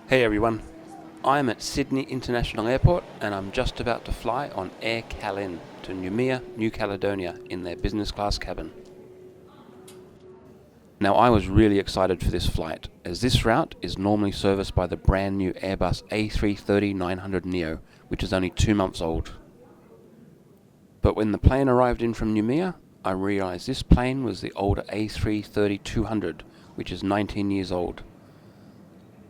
Hey everyone, I'm at Sydney International Airport and I'm just about to fly on Aircalin to Noumea, New Caledonia in their business class cabin. Now I was really excited for this flight, as this route is normally serviced by the brand new Airbus A330-900neo, which is only 2 months old. But when the plane arrived in from Noumea, I realised this plane was the older A330-200, which is 19 years old.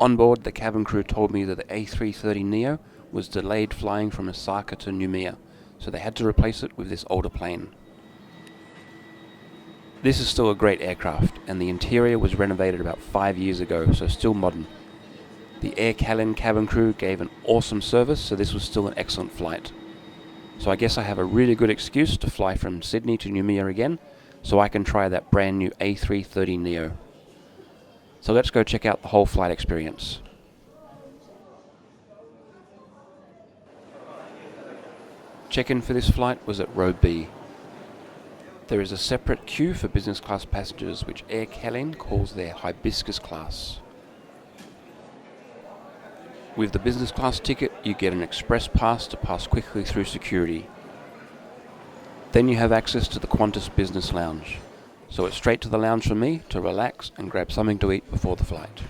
On board, the cabin crew told me that the A330neo was delayed flying from Osaka to Noumea, so they had to replace it with this older plane. This is still a great aircraft, and the interior was renovated about 5 years ago, so still modern. The Aircalin cabin crew gave an awesome service, so this was still an excellent flight. So I guess I have a really good excuse to fly from Sydney to Noumea again, so I can try that brand new A330neo. So let's go check out the whole flight experience. Check-in for this flight was at row B. There is a separate queue for business class passengers, which Aircalin calls their hibiscus class. With the business class ticket, you get an express pass to pass quickly through security. Then you have access to the Qantas business lounge. So it's straight to the lounge for me to relax and grab something to eat before the flight.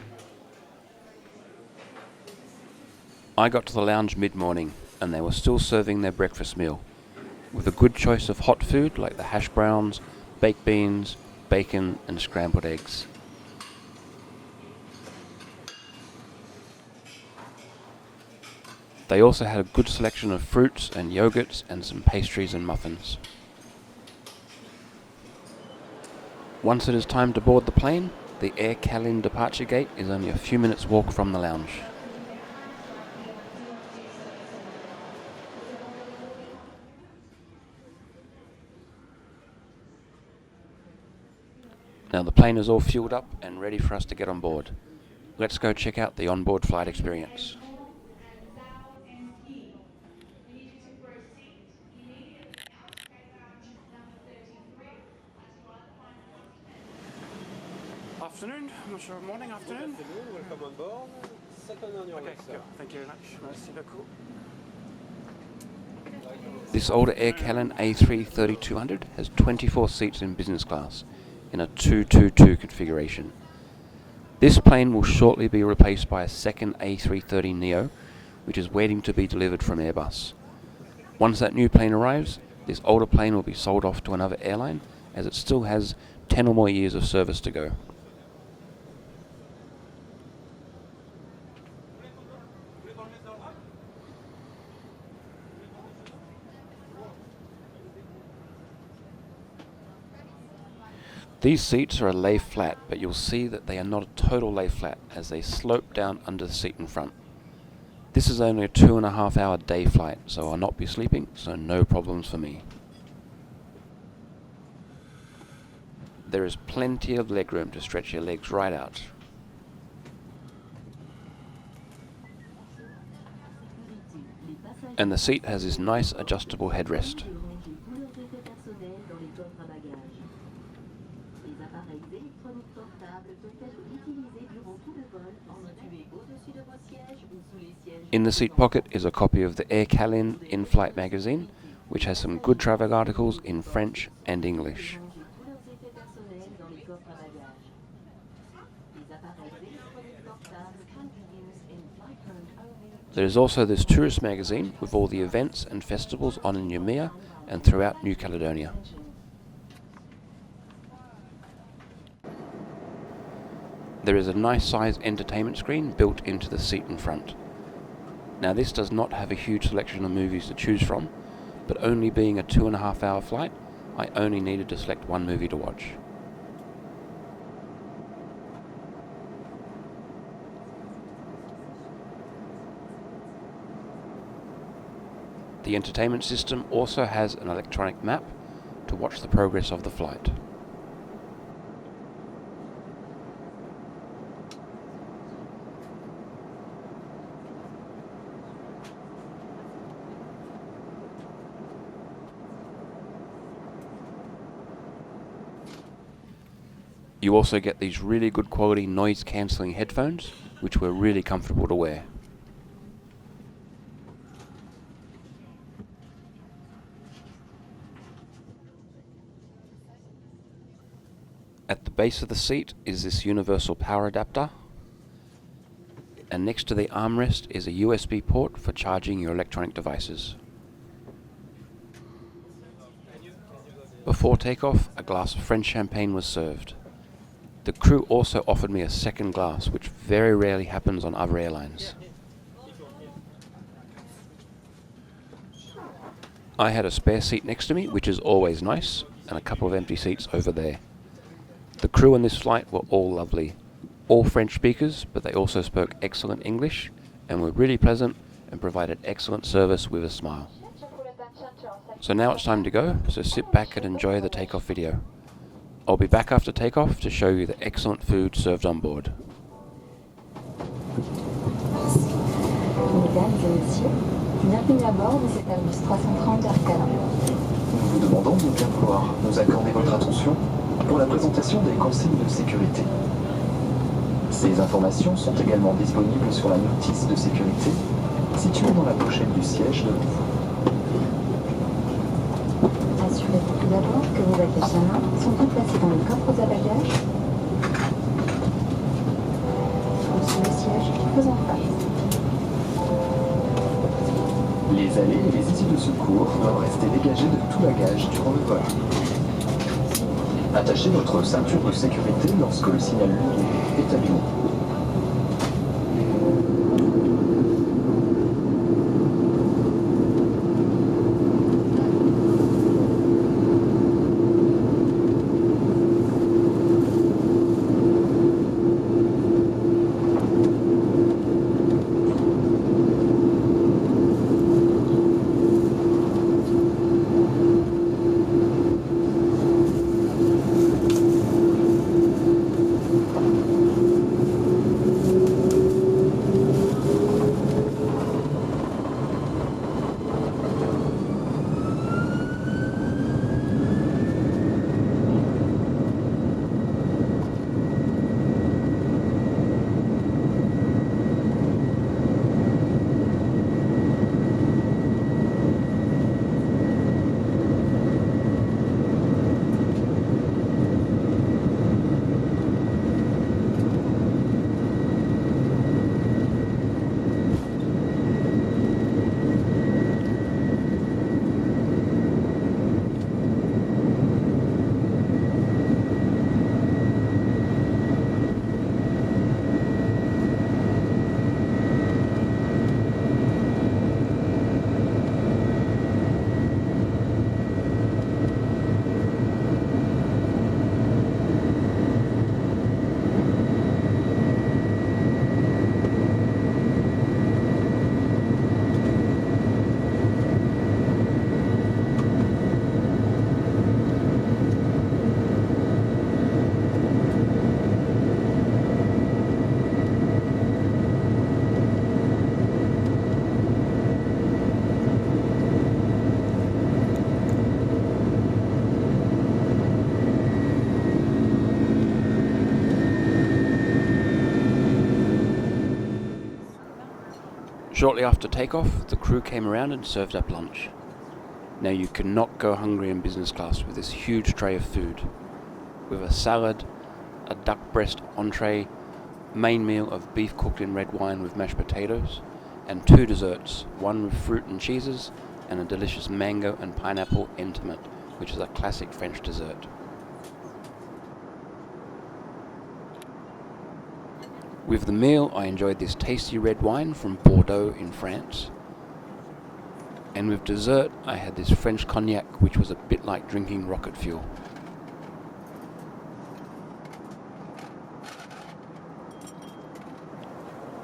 I got to the lounge mid-morning and they were still serving their breakfast meal, with a good choice of hot food like the hash browns, baked beans, bacon and scrambled eggs. They also had a good selection of fruits and yogurts and some pastries and muffins. Once it is time to board the plane, the Aircalin departure gate is only a few minutes walk from the lounge. Now the plane is all fueled up and ready for us to get on board. Let's go check out the onboard flight experience. Afternoon, I'm not sure, morning, afternoon. Good afternoon, welcome on board. Second on your Okay, way, sir. good. Thank you very much. Merci beaucoup. This older Aircalin A330-200 has 24 seats in business class in a 222 configuration. This plane will shortly be replaced by a second A330neo, which is waiting to be delivered from Airbus. Once that new plane arrives, this older plane will be sold off to another airline, as it still has 10 or more years of service to go. These seats are a lay flat, but you'll see that they are not a total lay flat as they slope down under the seat in front. This is only a 2.5 hour day flight, so I'll not be sleeping, so no problems for me. There is plenty of legroom to stretch your legs right out. And the seat has this nice adjustable headrest. In the seat pocket is a copy of the Aircalin in-flight magazine, which has some good travel articles in French and English. There is also this tourist magazine with all the events and festivals on in Noumea and throughout New Caledonia. There is a nice sized entertainment screen built into the seat in front. Now this does not have a huge selection of movies to choose from, but only being a 2.5 hour flight, I only needed to select one movie to watch. The entertainment system also has an electronic map to watch the progress of the flight. You also get these really good quality noise cancelling headphones, which were really comfortable to wear. At the base of the seat is this universal power adapter, and next to the armrest is a USB port for charging your electronic devices. Before takeoff, a glass of French champagne was served. The crew also offered me a second glass, which very rarely happens on other airlines. I had a spare seat next to me, which is always nice, and a couple of empty seats over there. The crew on this flight were all lovely. All French speakers, but they also spoke excellent English and were really pleasant and provided excellent service with a smile. So now it's time to go, so sit back and enjoy the takeoff video. I'll be back after takeoff to show you the excellent food served on board. Mesdames et messieurs, bienvenue à bord de cet Airbus 330 Aircalin. Nous vous demandons de bien vouloir nous accorder votre attention pour la présentation des consignes de sécurité. Ces informations sont également disponibles sur la notice de sécurité située dans la pochette du siège devant vous. Assurez-vous tout d'abord que vos bagages à main sont bien placés dans les coffres à bagages ou sous le siège faisant face. Les allées et les issues de secours doivent rester dégagées de tout bagage durant le vol. Attachez votre ceinture de sécurité lorsque le signal lumineux est allumé. Shortly after takeoff, the crew came around and served up lunch. Now you cannot go hungry in business class with this huge tray of food. With a salad, a duck breast entree, main meal of beef cooked in red wine with mashed potatoes, and 2 desserts, one with fruit and cheeses, and a delicious mango and pineapple intimate, which is a classic French dessert. With the meal, I enjoyed this tasty red wine from Bordeaux in France. And with dessert, I had this French cognac, which was a bit like drinking rocket fuel.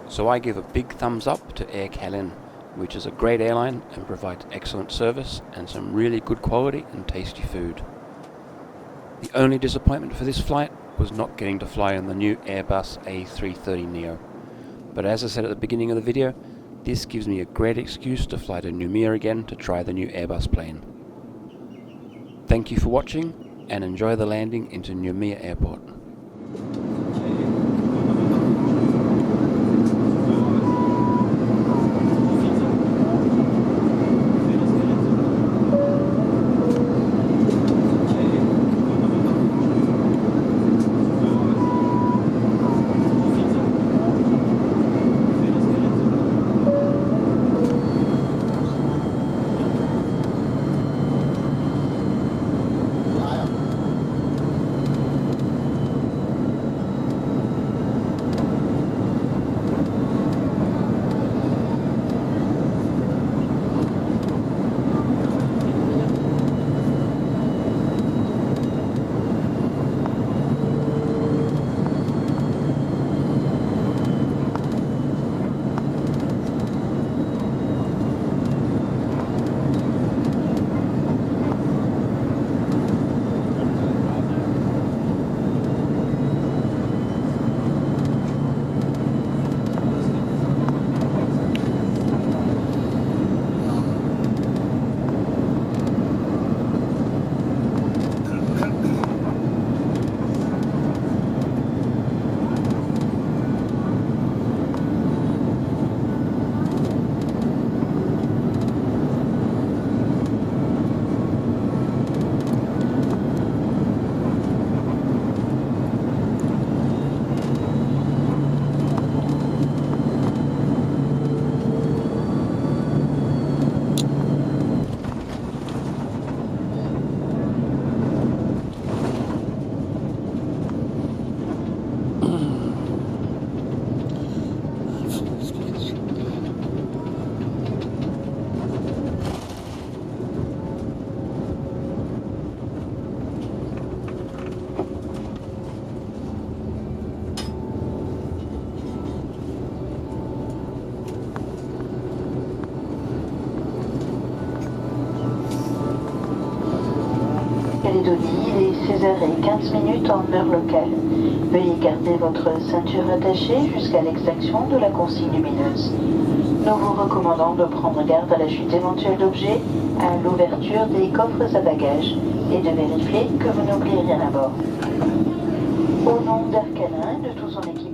So I give a big thumbs up to Aircalin, which is a great airline and provides excellent service and some really good quality and tasty food. The only disappointment for this flight was not getting to fly on the new Airbus A330-neo. But as I said at the beginning of the video, this gives me a great excuse to fly to Noumea again to try the new Airbus plane. Thank you for watching and enjoy the landing into Noumea Airport. Calédonie, il est 16h15 en heure locale. Veuillez garder votre ceinture attachée jusqu'à l'extinction de la consigne lumineuse. Nous vous recommandons de prendre garde à la chute éventuelle d'objets, à l'ouverture des coffres à bagages et de vérifier que vous n'oubliez rien à bord. Au nom d'Aircalin et de tout son équipage,